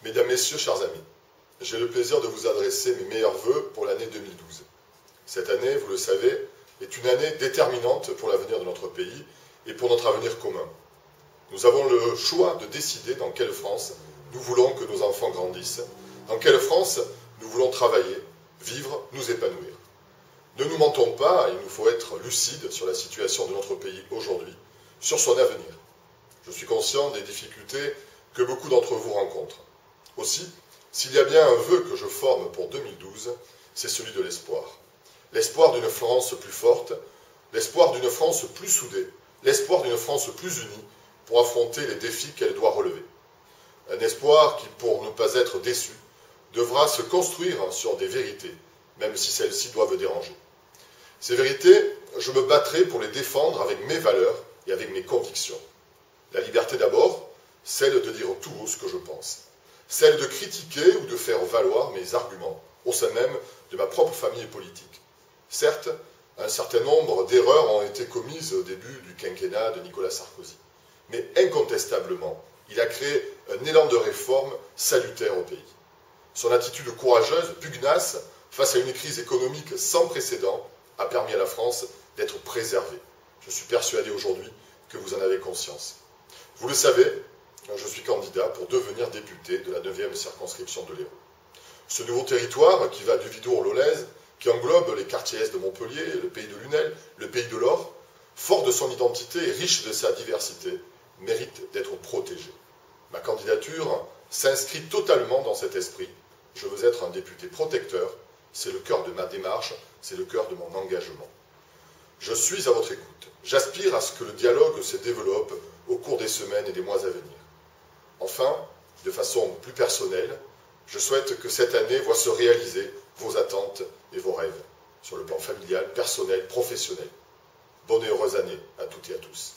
Mesdames, Messieurs, chers amis, j'ai le plaisir de vous adresser mes meilleurs vœux pour l'année 2012. Cette année, vous le savez, est une année déterminante pour l'avenir de notre pays et pour notre avenir commun. Nous avons le choix de décider dans quelle France nous voulons que nos enfants grandissent, dans quelle France nous voulons travailler, vivre, nous épanouir. Ne nous mentons pas, il nous faut être lucides sur la situation de notre pays aujourd'hui, sur son avenir. Je suis conscient des difficultés que beaucoup d'entre vous rencontrent. Aussi, s'il y a bien un vœu que je forme pour 2012, c'est celui de l'espoir. L'espoir d'une France plus forte, l'espoir d'une France plus soudée, l'espoir d'une France plus unie pour affronter les défis qu'elle doit relever. Un espoir qui, pour ne pas être déçu, devra se construire sur des vérités, même si celles-ci doivent déranger. Ces vérités, je me battrai pour les défendre avec mes valeurs et avec mes convictions. La liberté d'abord, celle de dire tout haut ce que je pense. Celle de critiquer ou de faire valoir mes arguments au sein même de ma propre famille politique. Certes, un certain nombre d'erreurs ont été commises au début du quinquennat de Nicolas Sarkozy. Mais incontestablement, il a créé un élan de réforme salutaire au pays. Son attitude courageuse, pugnace, face à une crise économique sans précédent, a permis à la France d'être préservée. Je suis persuadé aujourd'hui que vous en avez conscience. Vous le savez, je suis candidat pour devenir député de la 9e circonscription de l'Hérault. Ce nouveau territoire, qui va du Vidour au Lolaise, qui englobe les quartiers est de Montpellier, le pays de Lunel, le pays de l'Or, fort de son identité et riche de sa diversité, mérite d'être protégé. Ma candidature s'inscrit totalement dans cet esprit. Je veux être un député protecteur, c'est le cœur de ma démarche, c'est le cœur de mon engagement. Je suis à votre écoute. J'aspire à ce que le dialogue se développe au cours des semaines et des mois à venir. Enfin, de façon plus personnelle, je souhaite que cette année voie se réaliser vos attentes et vos rêves, sur le plan familial, personnel, professionnel. Bonne et heureuse année à toutes et à tous.